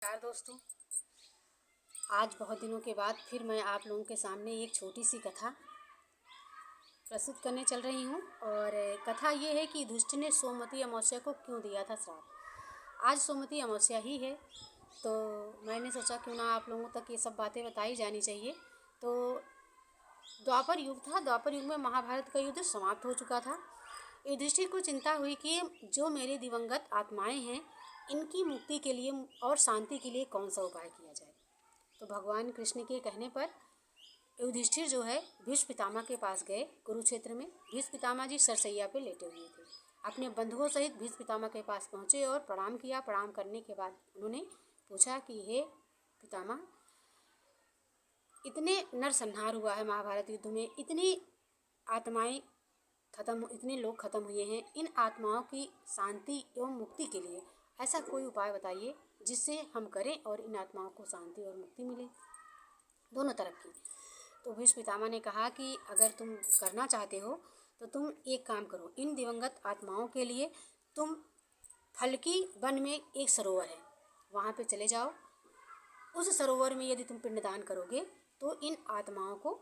नमस्कार दोस्तों। आज बहुत दिनों के बाद फिर मैं आप लोगों के सामने एक छोटी सी कथा प्रस्तुत करने चल रही हूँ। और कथा ये है कि युधिष्ठिर ने सोमवती अमावस्या को क्यों दिया था श्राप। आज सोमवती अमावस्या ही है, तो मैंने सोचा क्यों ना आप लोगों तक ये सब बातें बताई जानी चाहिए। तो द्वापर युग था। द्वापर युग में महाभारत का युद्ध समाप्त हो चुका था। युधिष्ठिर को चिंता हुई कि जो मेरे दिवंगत आत्माएं हैं, इनकी मुक्ति के लिए और शांति के लिए कौन सा उपाय किया जाए। तो भगवान कृष्ण के कहने पर युधिष्ठिर जो है भीष्म पितामह के पास गए। कुरुक्षेत्र में भीष्म पितामह जी सरसैया पे लेटे हुए थे। अपने बंधुओं सहित भीष्म पितामह के पास पहुँचे और प्रणाम किया। प्रणाम करने के बाद उन्होंने पूछा कि हे पितामह, इतने नरसंहार हुआ है महाभारत युद्ध में, इतनी आत्माएं खत्म, इतने लोग खत्म हुए हैं, इन आत्माओं की शांति एवं मुक्ति के लिए ऐसा कोई उपाय बताइए जिससे हम करें और इन आत्माओं को शांति और मुक्ति मिले, दोनों तरफ की। तो भीष्म पितामह ने कहा कि अगर तुम करना चाहते हो तो तुम एक काम करो, इन दिवंगत आत्माओं के लिए तुम फलकी वन में एक सरोवर है, वहाँ पे चले जाओ। उस सरोवर में यदि तुम पिंडदान करोगे तो इन आत्माओं को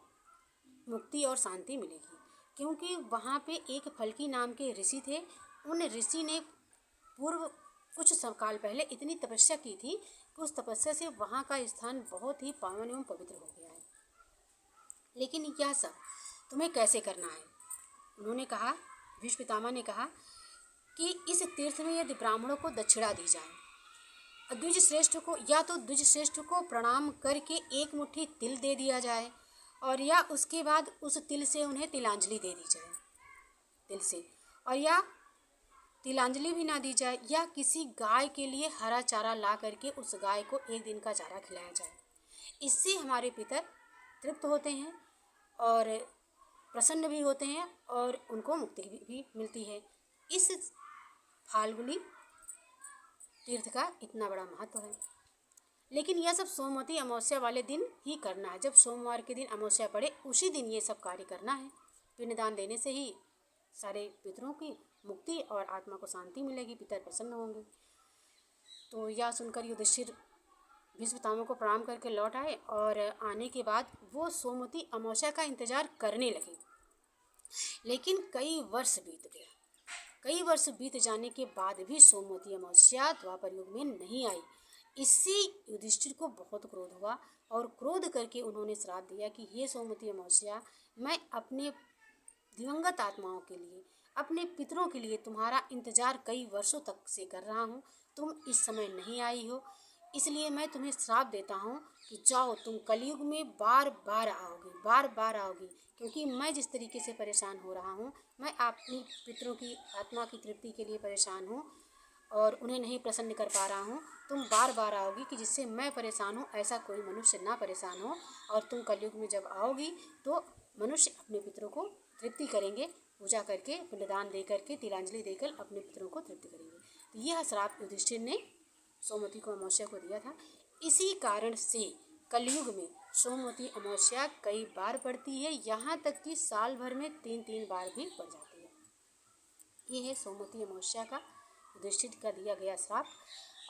मुक्ति और शांति मिलेगी। क्योंकि वहाँ पे एक फलकी नाम के ऋषि थे। उन ऋषि ने पूर्व कुछ काल पहले इतनी तपस्या की थी कि उस तपस्या से वहाँ का स्थान बहुत ही पावन एवं पवित्र हो गया है। लेकिन यह सब तुम्हें कैसे करना है? उन्होंने कहा, भीष्म पितामह ने कहा कि इस तीर्थ में यदि ब्राह्मणों को दक्षिणा दी जाए, द्विज श्रेष्ठ को या तो द्विज श्रेष्ठ को प्रणाम करके एक मुट्ठी तिल दे दिया जाए, और या उसके बाद उस तिल से उन्हें तिलांजलि दे दी जाए, तिल से, और या तिलांजलि भी ना दी जाए, या किसी गाय के लिए हरा चारा ला करके उस गाय को एक दिन का चारा खिलाया जाए। इससे हमारे पितर तृप्त होते हैं और प्रसन्न भी होते हैं और उनको मुक्ति भी मिलती है। इस फाल्गुनी तीर्थ का इतना बड़ा महत्व है। लेकिन यह सब सोमवती अमावस्या वाले दिन ही करना है। जब सोमवार के दिन अमावस्या पड़े उसी दिन ये सब कार्य करना है। पिंडदान देने से ही सारे पितरों की मुक्ति और आत्मा को शांति मिलेगी, पितर प्रसन्न होंगे। तो यह सुनकर युधिष्ठिर भीष्म पितामह को प्रणाम करके लौट आए और आने के बाद वो सोमवती अमावस्या का इंतजार करने लगे। लेकिन कई वर्ष बीत गए। कई वर्ष बीत जाने के बाद भी सोमवती अमावस्या द्वापर युग में नहीं आई। इससे युधिष्ठिर को बहुत क्रोध हुआ और क्रोध करके उन्होंने श्राप दिया कि ये सोमवती अमावस्या मैं अपने दिवंगत आत्माओं के लिए, अपने पितरों के लिए तुम्हारा इंतजार कई वर्षों तक से कर रहा हूँ, तुम इस समय नहीं आई हो, इसलिए मैं तुम्हें श्राप देता हूँ कि जाओ, तुम कलयुग में बार बार आओगी। क्योंकि मैं जिस तरीके से परेशान हो रहा हूँ, मैं अपनी पितरों की आत्मा की तृप्ति के लिए परेशान हूँ और उन्हें नहीं प्रसन्न कर पा रहा हूँ। तुम बार बार आओगी कि जिससे मैं परेशान हूँ ऐसा कोई मनुष्य ना परेशान हो, और तुम कलयुग में जब आओगी तो मनुष्य अपने पितरों को तृप्ति करेंगे, पूजा करके, पिंडदान दे करके, तिलांजलि देकर अपने पितरों को तृप्ति करेंगे। तो यह श्राप युधिष्ठिर ने सोमवती को अमावस्या को दिया था। इसी कारण से कलयुग में सोमवती अमावस्या कई बार पड़ती है, यहाँ तक कि साल भर में 3-3 बार भी पड़ जाती है। ये है सोमवती अमावस्या का युधिष्ठिर का दिया गया श्राप।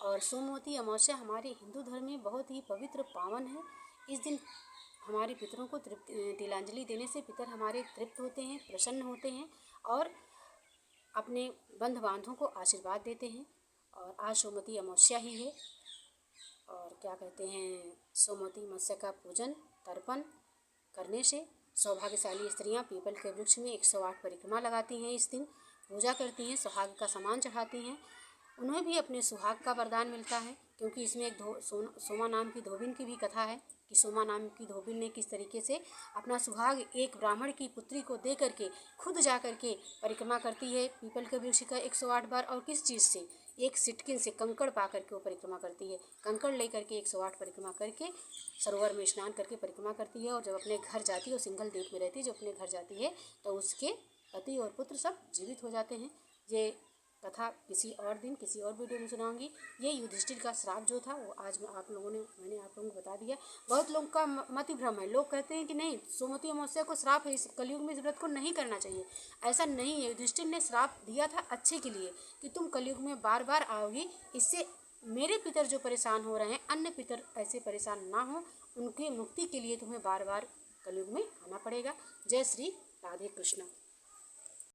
और सोमवती अमावस्या हमारे हिंदू धर्म में बहुत ही पवित्र पावन है। इस दिन हमारे पितरों को तिलांजलि देने से पितर हमारे तृप्त होते हैं, प्रसन्न होते हैं और अपने बंधु बांधवों को आशीर्वाद देते हैं। और आज सोमवती अमावस्या ही है। और क्या कहते हैं, सोमवती अमावस्या का पूजन तर्पण करने से सौभाग्यशाली स्त्रियां पीपल के वृक्ष में 108 परिक्रमा लगाती हैं, इस दिन पूजा करती हैं, सुहाग का सामान चढ़ाती हैं, उन्हें भी अपने सुहाग का वरदान मिलता है। क्योंकि इसमें एक सोमा नाम की धोबिन की भी कथा है कि सोमा नाम की धोबिन ने किस तरीके से अपना सुहाग एक ब्राह्मण की पुत्री को दे करके खुद जा करके परिक्रमा करती है पीपल के वृक्ष का 108 बार। और किस चीज़ से, एक सिटकिन से कंकड़ पा करके वो परिक्रमा करती है। कंकड़ ले करके 108 परिक्रमा करके सरोवर में स्नान करके परिक्रमा करती है। और जब अपने घर जाती है, वो सिंगल द्वीप में रहती है, जब अपने घर जाती है तो उसके पति और पुत्र सब जीवित हो जाते हैं। ये कथा किसी और दिन किसी और वीडियो में सुनाऊंगी। ये युधिष्ठिर का श्राप जो था वो आज मैंने आप लोगों को बता दिया। बहुत लोगों का मति भ्रम है, लोग कहते हैं कि नहीं, सोमवती अमावस्या को श्राप है, इस कलयुग में इस व्रत को नहीं करना चाहिए। ऐसा नहीं है। युधिष्ठिर ने श्राप दिया था अच्छे के लिए कि तुम कलयुग में बार बार आओगी, इससे मेरे पितर जो परेशान हो रहे हैं, अन्य पितर ऐसे परेशान ना हो, उनकी मुक्ति के लिए तुम्हें बार बार कलयुग में आना पड़ेगा। जय श्री राधे कृष्ण।